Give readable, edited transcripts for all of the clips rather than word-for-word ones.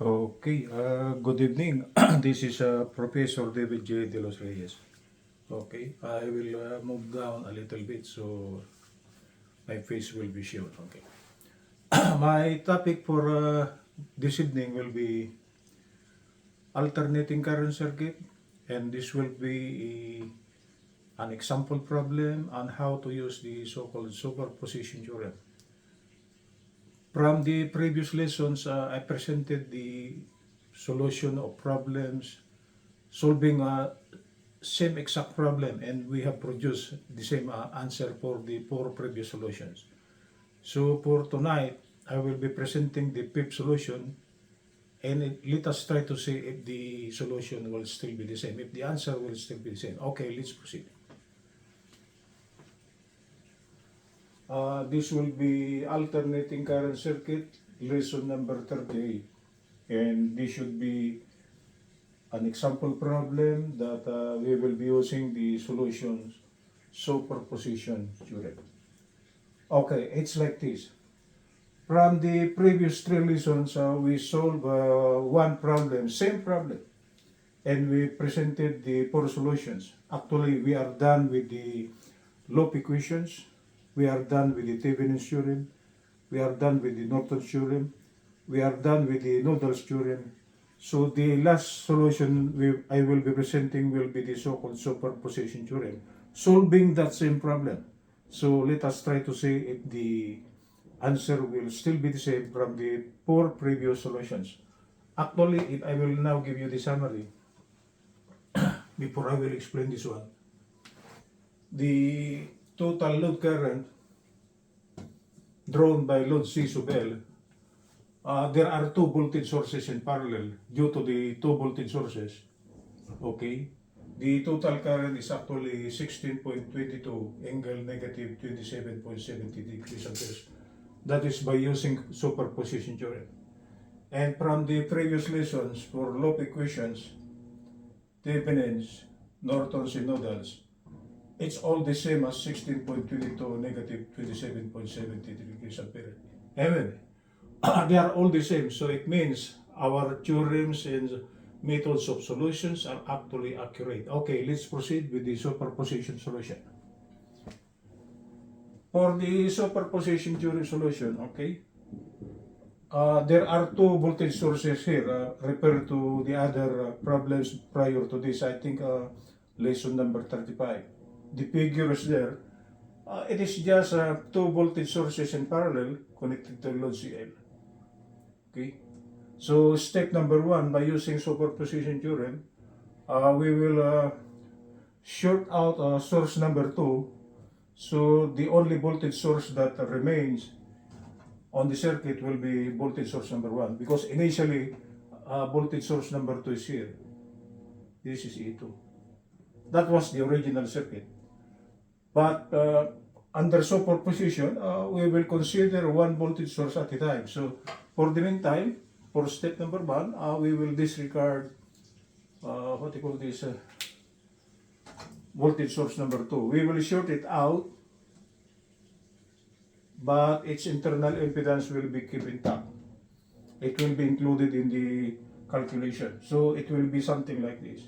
Okay, good evening. This is Professor David J. Delos Reyes. Okay, I will move down a little bit so my face will be shown. Okay. My topic for this evening will be alternating current circuit, and this will be an example problem on how to use the so-called superposition theorem. From the previous lessons, I presented the solution of problems solving a same exact problem, and we have produced the same answer for the four previous solutions. So for tonight, I will be presenting the fifth solution, and let us try to see if the solution will still be the same, if the answer will still be the same. Okay, let's proceed. This will be alternating current circuit, lesson number 38, and this should be an example problem that we will be using the solutions superposition theorem. Okay, it's like this. From the previous three lessons, we solved one problem, same problem, and we presented the four solutions. Actually, we are done with the loop equations, we are done with the Thevenin's theorem, we are done with the Norton's theorem, we are done with the Noodle's theorem. So the last solution I will be presenting will be the so-called superposition theorem, solving that same problem. So let us try to see if the answer will still be the same from the four previous solutions. Actually, if I will now give you the summary, before I will explain this one, the total load current drawn by load C sub L, there are two voltage sources in parallel due to the two voltage sources. Okay, the total current is actually 16.22 angle negative 27.70 degrees amperes. That is by using superposition theorem. And from the previous lessons for loop equations, Thevenin's, Norton's, and Noodle's, it's all the same as 16.22 negative 27.70 degrees ampere. Anyway, they are all the same, so it means our theorems and methods of solutions are actually accurate. Okay, let's proceed with the superposition solution. For the superposition theorem solution, okay, there are two voltage sources here, referred to the other problems prior to this, I think lesson number 35. The figure is there. It is just two voltage sources in parallel connected to load CL. Okay, so step number one, by using superposition theorem, we will short out source number 2. So the only voltage source that remains on the circuit will be voltage source number 1, because initially voltage source number 2 is here. This is E2. That was the original circuit. But under superposition, we will consider one voltage source at a time. So for the meantime, for step number 1, we will disregard what you call this voltage source number 2. We will short it out, but its internal impedance will be kept intact. It will be included in the calculation. So it will be something like this.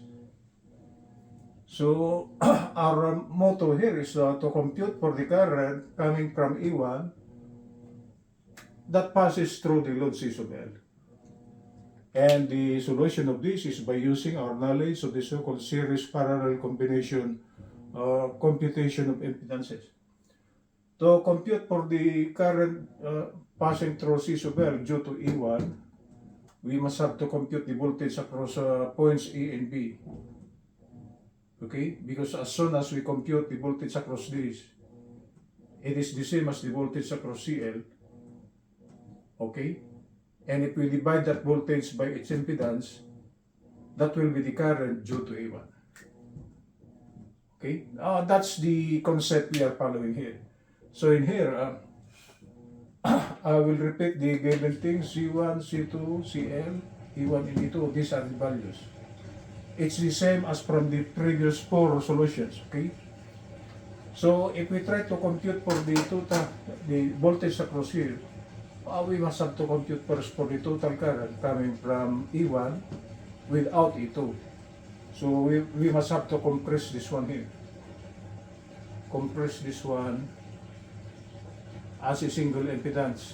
So our motto here is to compute for the current coming from E1 that passes through the load C sub L. And the solution of this is by using our knowledge of the so-called series parallel combination computation of impedances. To compute for the current passing through C sub L due to E1, we must have to compute the voltage across points A and B. Okay, because as soon as we compute the voltage across this, it is the same as the voltage across CL. Okay, and if we divide that voltage by its impedance, that will be the current due to A1. Okay, that's the concept we are following here. So in here, I will repeat the given things: C1, C2, CL, E1, and E2. These are the values. It's the same as from the previous four solutions. Okay, so if we try to compute for the voltage across here, we must have to compute first for the total current coming from E1 without E2. So we must have to compress this one here. Compress this one as a single impedance.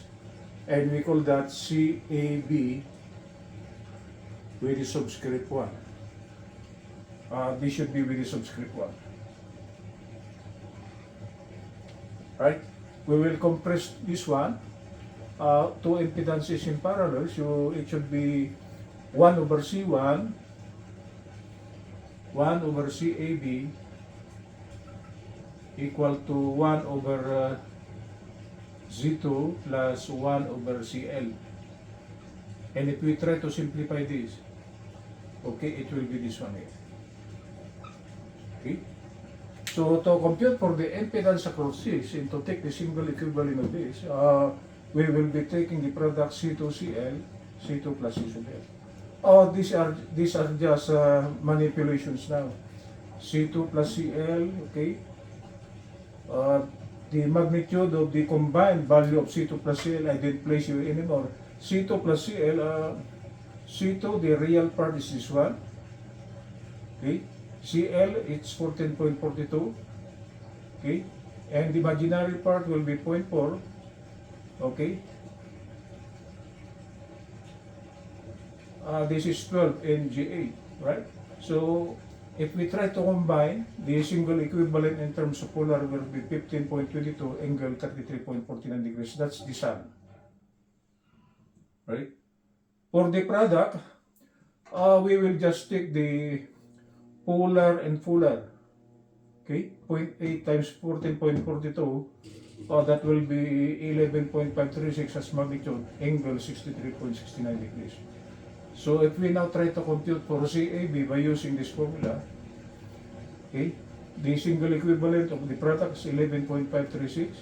And we call that CAB with the subscript 1. This should be with the subscript 1. Right? We will compress this one. Two impedances in parallel, so it should be 1 over C1, 1 over CAB equal to 1 over Z2 plus 1 over CL. And if we try to simplify this, okay, it will be this one here. Okay? So to compute for the impedance across this and to take the single equivalent of this, we will be taking the product C2CL, C2 plus C sub L. These are just manipulations now. C2 plus CL, okay. The magnitude of the combined value of C2 plus CL, I didn't place you anymore. C2 plus CL, C2, the real part is this one. Okay. CL, it's 14.42. Okay. And the imaginary part will be 0.4. Okay. This is 12 NG8, right? So if we try to combine the single equivalent in terms of polar will be 15.22 angle 33.49 degrees. That's the sum. Right? For the product, we will just take the polar and polar. Okay? 0.8 times 14.42. That will be 11.536 as magnitude, angle 63.69 degrees. So if we now try to compute for CAB by using this formula, okay, the single equivalent of the product is 11.536.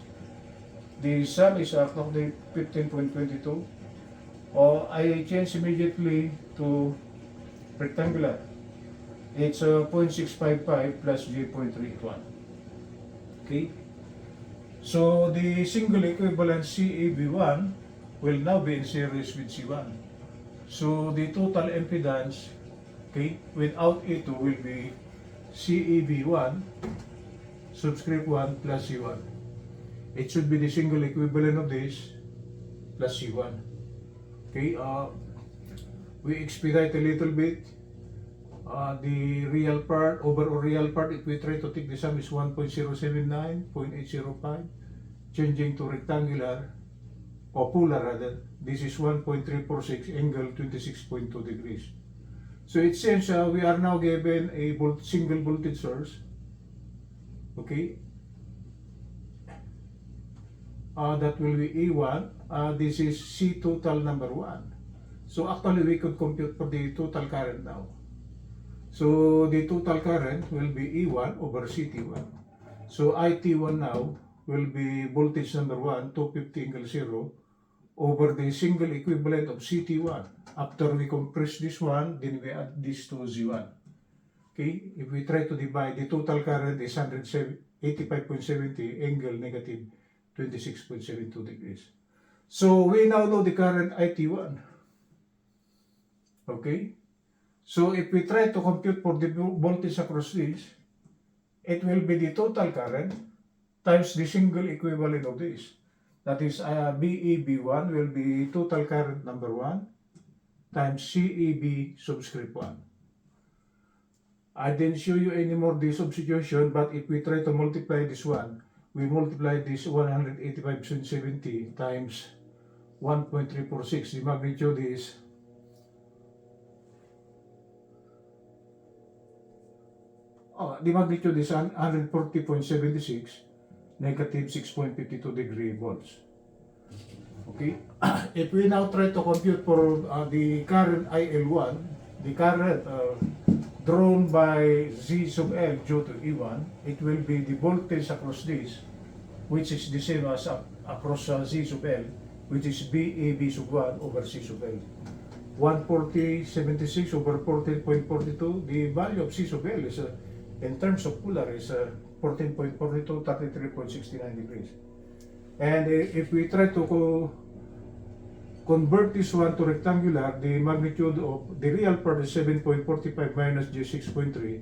The sum is actually 15.22. I change immediately to rectangular. It's 0.655 plus J.381. Okay. So the single equivalent CAB1 will now be in series with C1. So the total impedance, okay, without A2 will be CAB1 subscript 1 plus C1. It should be the single equivalent of this plus C1. Okay, we expedite a little bit. The real part, overall real part, if we try to take the sum is 1.079, 0.805, changing to rectangular, or polar rather, this is 1.346, angle 26.2 degrees. So it seems we are now given a single voltage source, okay, that will be E1, this is C total number 1. So actually we could compute for the total current now. So the total current will be E1 over CT1. So IT1 now will be voltage number 1, 250 angle 0, over the single equivalent of CT1. After we compress this one, then we add this to Z1. Okay, if we try to divide, the total current is 185.70 angle negative 26.72 degrees. So we now know the current IT1. Okay. So if we try to compute for the voltage across this, it will be the total current times the single equivalent of this. That is BAB1 will be total current number 1 times CAB subscript 1. I didn't show you anymore the substitution, but if we try to multiply this one, we multiply this 185.70 times 1.346. The magnitude is the magnitude is 140.76, negative 6.52 degree volts. Okay, if we now try to compute for the current IL1, the current drawn by Z sub L due to E1, it will be the voltage across this, which is the same as across Z sub L, which is BAB sub 1 over C sub L. 140.76 over 14.42, the value of C sub L is in terms of polar is 14.42, 33.69 degrees. And if we try to convert this one to rectangular, the magnitude of the real part is 7.45 minus J6.3,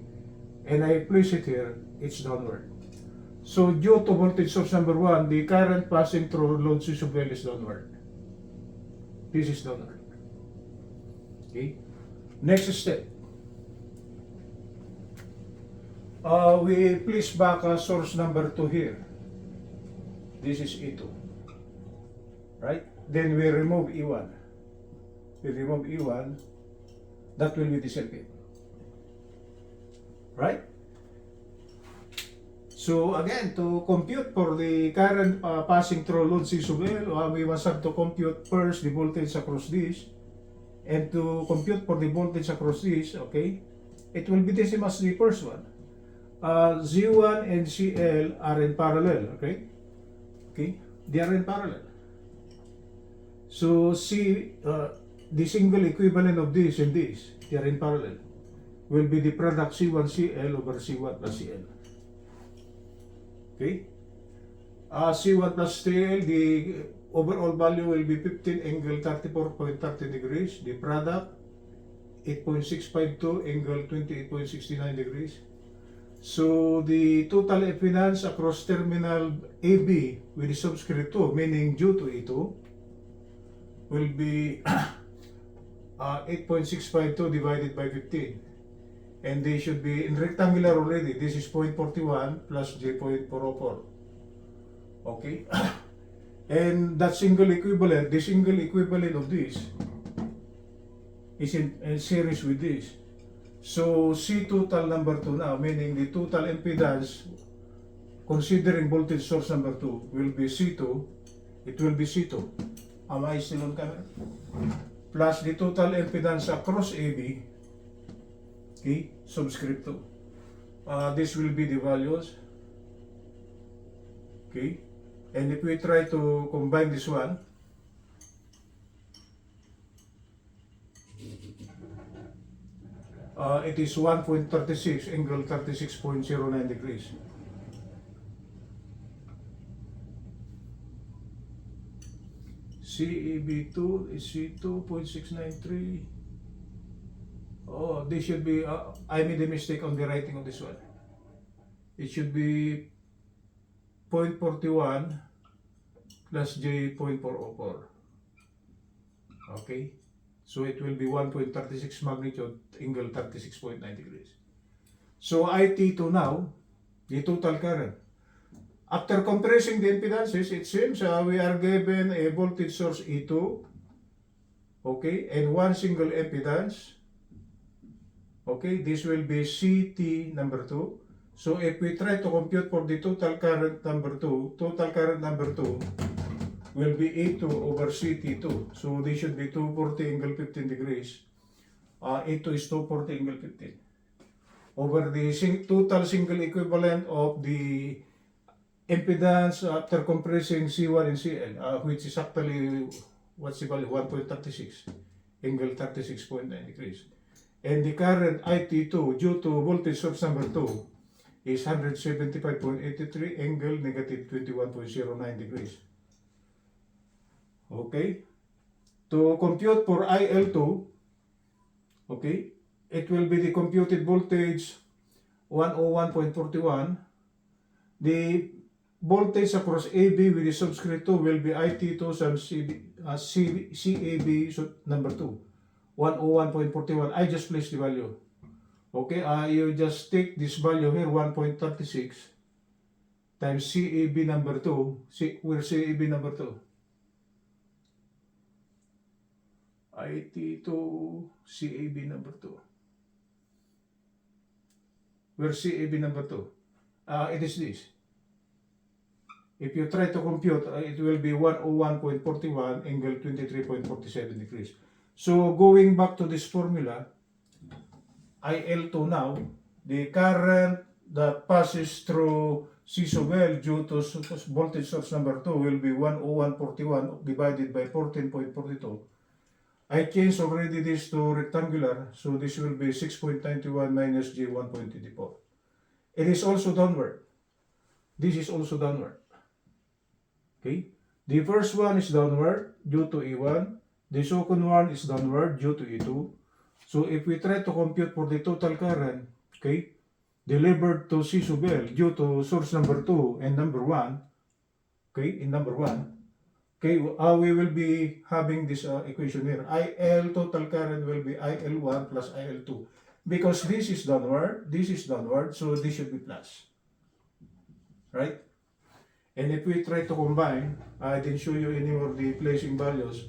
and I place it here, it's downward. So due to voltage source number 1, the current passing through load system well is downward. This is downward. Okay. Next step. We place back source number 2 here. This is E2. Right? Then we remove E1. We remove E1. That will be the circuit. Right? So again, to compute for the current passing through load system well, we must have to compute first the voltage across this. And to compute for the voltage across this, okay, it will be the same as the first one. Z1 and CL are in parallel, okay? Okay, they are in parallel. So the single equivalent of this and this, they are in parallel, will be the product C1CL over C1 plus CL. Okay? C1 plus CL, the overall value will be 15 angle 34.30 degrees. The product, 8.652 angle 28.69 degrees. So the total impedance across terminal AB with the subscript 2, meaning due to E2, will be 8.652 divided by 15. And they should be in rectangular already. This is 0.41 plus J.404. Okay? And that single equivalent, the single equivalent of this is in series with this. So C total number 2 now, meaning the total impedance considering voltage source number 2 will be C2. It will be C2. Am I still on camera? Plus the total impedance across AB, okay, subscript 2. This will be the values. Okay. And if we try to combine this one, it is 1.36 angle 36.09 degrees. CEB2 is C2.693. Oh, this should be, I made a mistake on the writing of this one. It should be 0.41 plus J.404. Okay. So it will be 1.36 magnitude angle 36.9 degrees. So IT2 now, the total current. After compressing the impedances, it seems we are given a voltage source E2, okay, and one single impedance. Okay, this will be CT number 2. So if we try to compute for the total current number 2, total current number 2 will be E2 over CT2. So this should be 240 angle 15 degrees. E2 is 240 angle 15. Over the total single equivalent of the impedance after compressing C1 and CL, which is actually, what's the value? 1.36 angle 36.9 degrees. And the current IT2 due to voltage source number 2 is 175.83 angle negative 21.09 degrees. Okay. To compute for IL2, okay, it will be the computed voltage 101.41. The voltage across AB with the subscript 2 will be IT2 times CAB number 2, 101.41. I just place the value. Okay, you just take this value here, 1.36 times CAB number 2. Where's CAB number 2? IT2 CAB number 2. Where's CAB number 2? It is this. If you try to compute, it will be 101.41 angle 23.47 degrees. So going back to this formula, IL2 now, the current that passes through C-well due to voltage source number 2 will be 101.41 divided by 14.42. I changed already this to rectangular, so this will be 6.91 minus J1.24. It is also downward. This is also downward. Okay? The first one is downward due to E1. The second one is downward due to E2. So if we try to compute for the total current, okay, delivered to C sub L due to source number 2 and number 1, okay, in number 1, okay, we will be having this equation here. IL total current will be IL1 plus IL2. Because this is downward, so this should be plus. Right? And if we try to combine, I didn't show you any more the placing values.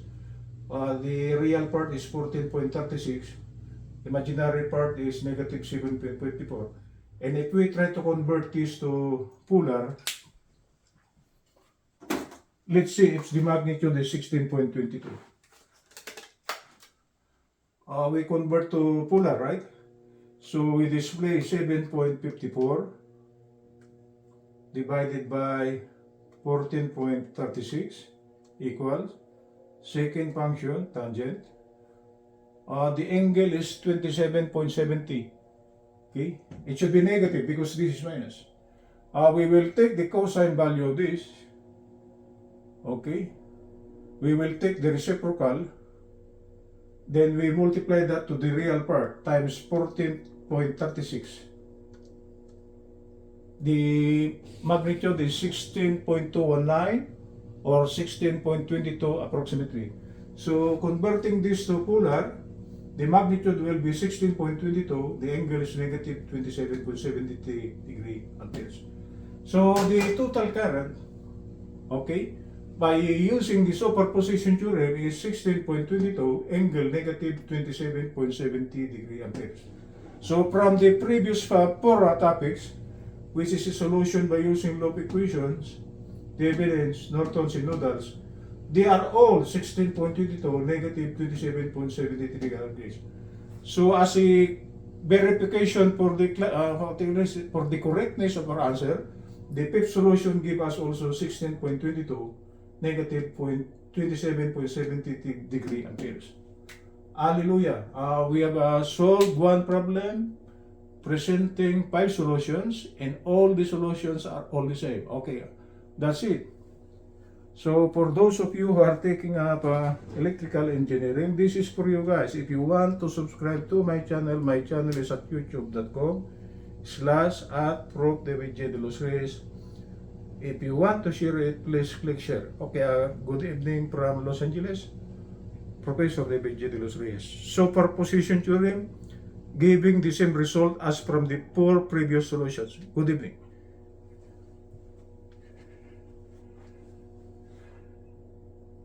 The real part is 14.36. Imaginary part is negative 7.24. And if we try to convert this to polar, let's see if the magnitude is 16.22. We convert to polar, right? So we display 7.54 divided by 14.36 equals second function tangent. The angle is 27.70. Okay, it should be negative because this is minus. We will take the cosine value of this. Okay, we will take the reciprocal. Then we multiply that to the real part times 14.36. The magnitude is 16.219 or 16.22 approximately. So converting this to polar, the magnitude will be 16.22, the angle is negative 27.70 degree amperes. So the total current, okay, by using the superposition theorem is 16.22, angle negative 27.70 degree amperes. So from the previous 4 topics, which is a solution by using loop equations, Thevenin's, Norton's, and Nodal's, they are all 16.22, negative 27.70 degree amperes. So as a verification for the correctness of our answer, the fifth solution gives us also 16.22, negative 27.70 degree amperes. Hallelujah! We have solved one problem, presenting 5 solutions, and all the solutions are all the same. Okay, that's it. So for those of you who are taking up electrical engineering, this is for you guys. If you want to subscribe to my channel is at youtube.com/@ProfDavidJDelosReyes. If you want to share it, please click share. Okay, good evening from Los Angeles, Professor DavidJDelosReyes. Superposition theorem giving the same result as from the 4 previous solutions. Good evening.